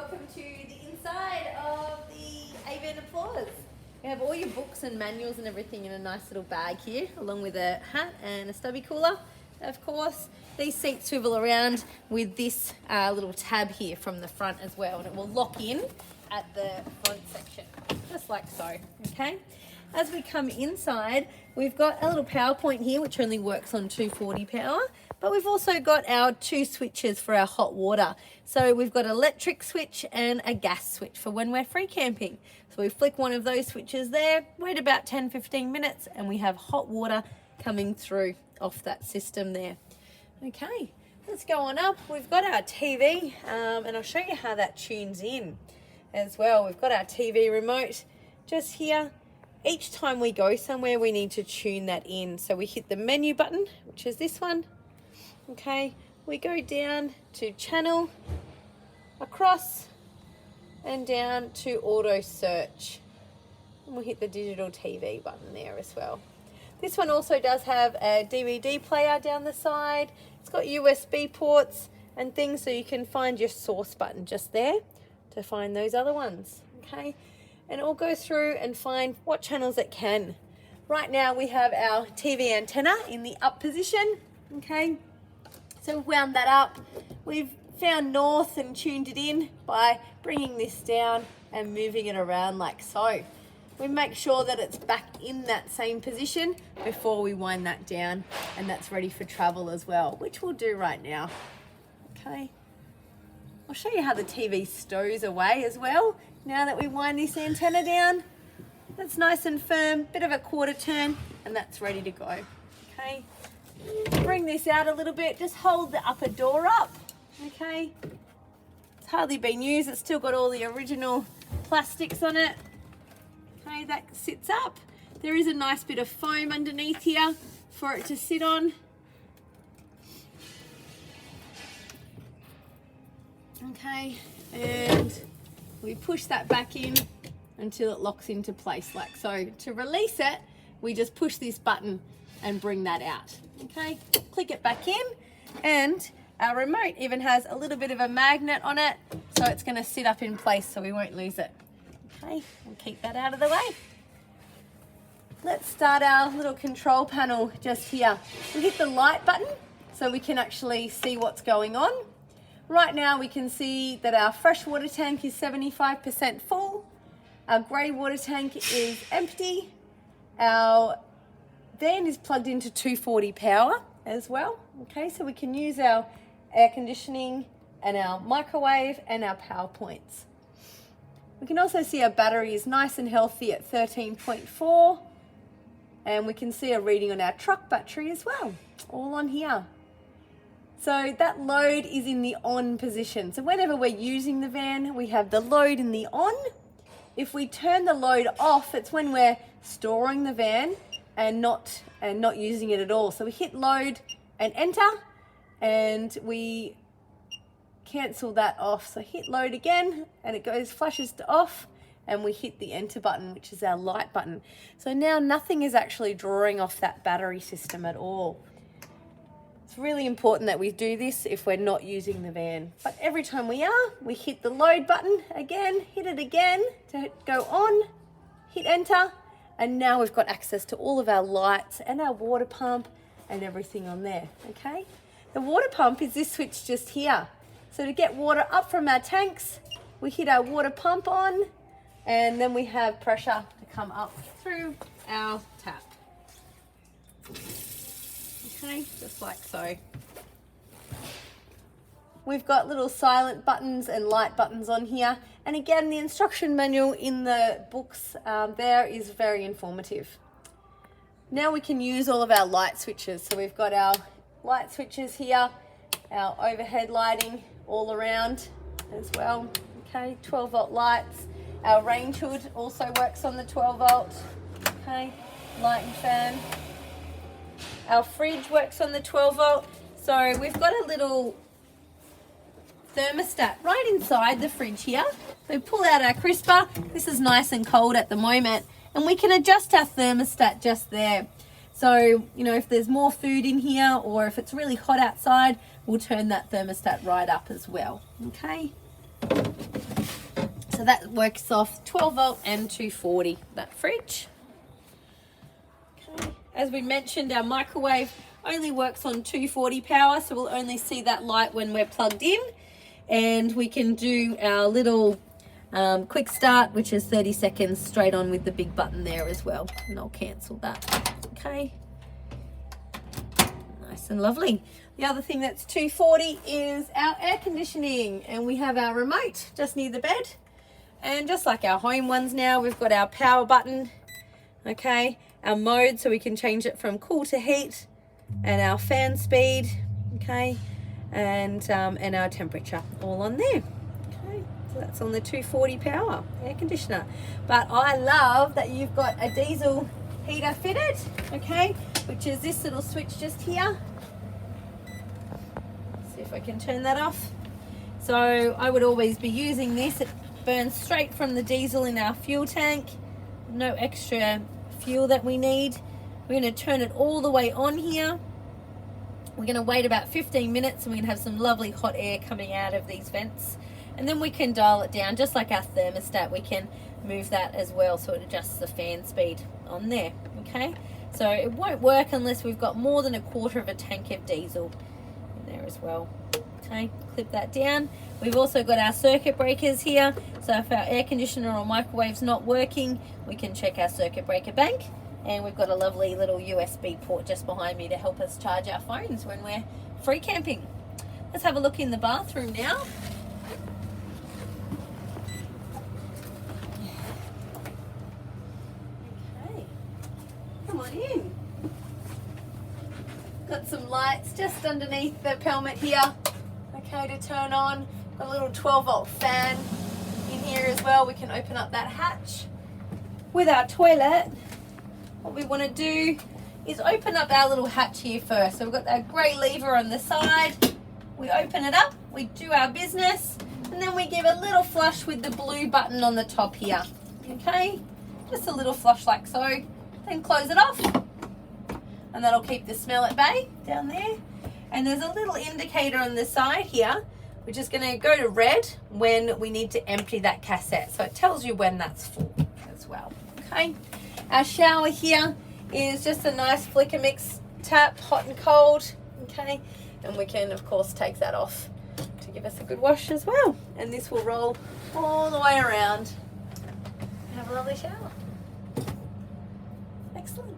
welcome to the inside of the Avan Applause. We have all your books and manuals and everything in a nice little bag here, along with a hat and a stubby cooler. Of course, these seats swivel around with this little tab here from the front as well, and it will lock in at the front section, just like so, okay? As we come inside, we've got a little power point here, which only works on 240 power, but we've also got our 2 switches for our hot water. So we've got an electric switch and a gas switch for when we're free camping. So we flick one of those switches there, wait about 10-15 minutes, and we have hot water coming through off that system there. Okay, let's go on up. We've got our TV, and I'll show you how that tunes in as well. We've got our TV remote just here. Each time we go somewhere, we need to tune that in. So we hit the menu button, which is this one. Okay, we go down to channel, across, and down to auto search. And we'll hit the digital TV button there as well. This one also does have a DVD player down the side. It's got USB ports and things, so you can find your source button just there to find those other ones, okay? And it will go through and find what channels it can. Right now we have our TV antenna in the up position, okay? So we've wound that up. We've found north and tuned it in by bringing this down and moving it around like so. We make sure that it's back in that same position before we wind that down, and that's ready for travel as well, which we'll do right now, okay? I'll show you how the TV stows away as well. Now that we wind this antenna down, that's nice and firm, bit of a quarter turn, and that's ready to go, okay? Bring this out a little bit, just hold the upper door up, okay? It's hardly been used, it's still got all the original plastics on it. Okay, that sits up. There is a nice bit of foam underneath here for it to sit on. Okay, and we push that back in until it locks into place like so. To release it, we just push this button and bring that out. Okay, click it back in, and our remote even has a little bit of a magnet on it, so it's going to sit up in place so we won't lose it. Okay, we'll keep that out of the way. Let's start our little control panel just here. We hit the light button so we can actually see what's going on. Right now we can see that our fresh water tank is 75% full. Our grey water tank is empty. Our van is plugged into 240 power as well. Okay, so we can use our air conditioning and our microwave and our power points. We can also see our battery is nice and healthy at 13.4, and we can see a reading on our truck battery as well, all on here. So that load is in the on position. So whenever we're using the van, we have the load in the on. If we turn the load off, it's when we're storing the van and not using it at all. So we hit load and enter, and we cancel that off. So hit load again, and it goes flashes to off, and we hit the enter button, which is our light button. So now nothing is actually drawing off that battery system at all. It's really important that we do this if we're not using the van. But every time we are, we hit the load button again, hit it again to go on, hit enter, and now we've got access to all of our lights and our water pump and everything on there, okay? The water pump is this switch just here. So to get water up from our tanks, we hit our water pump on, and then we have pressure to come up through our tap. Okay, just like so. We've got little silent buttons and light buttons on here. And again, the instruction manual in the books there is very informative. Now we can use all of our light switches. So we've got our light switches here, our overhead lighting all around as well. Okay, 12 volt lights. Our range hood also works on the 12 volt. Okay, light and fan. Our fridge works on the 12 volt. So we've got a little thermostat right inside the fridge here. So pull out our crisper. This is nice and cold at the moment, and we can adjust our thermostat just there. So, you know, if there's more food in here or if it's really hot outside, we'll turn that thermostat right up as well. Okay. So that works off 12 volt and 240, that fridge. Okay. As we mentioned, our microwave only works on 240 power, so we'll only see that light when we're plugged in. And we can do our little quick start, which is 30 seconds straight on with the big button there as well. And I'll cancel that. Okay. Nice and lovely. The other thing that's 240 is our air conditioning, and we have our remote just near the bed. And just like our home ones now, we've got our power button, okay, our mode, so we can change it from cool to heat, and our fan speed, okay, and our temperature all on there. Okay, so that's on the 240 power air conditioner. But I love that you've got a diesel heater fitted, okay, which is this little switch just here. See if I can turn that off. So I would always be using this. It burns straight from the diesel in our fuel tank. No extra fuel that we need. We're going to turn it all the way on here. We're going to wait about 15 minutes and we're going to have some lovely hot air coming out of these vents. And then we can dial it down just like our thermostat. We can move that as well, so it adjusts the fan speed on there. Okay, so it won't work unless we've got more than 1/4 of a tank of diesel in there as well. Okay, clip that down. We've also got our circuit breakers here, so if our air conditioner or microwave's not working, we can check our circuit breaker bank. And we've got a lovely little USB port just behind me to help us charge our phones when we're free camping. Let's have a look in the bathroom now. Okay, come on in. Got some lights just underneath the pelmet here, okay, to turn on. Got a little 12 volt fan in here as well. We can open up that hatch. With our toilet, what we want to do is open up our little hatch here first. So we've got that grey lever on the side. We open it up, we do our business, and then we give a little flush with the blue button on the top here. Okay, just a little flush like so. Then close it off, and that'll keep the smell at bay down there. And there's a little indicator on the side here, which is going to go to red when we need to empty that cassette. So it tells you when that's full as well. Okay, our shower here is just a nice flicker mix tap, hot and cold. Okay, and we can of course take that off to give us a good wash as well. And this will roll all the way around. Have a lovely shower. Excellent.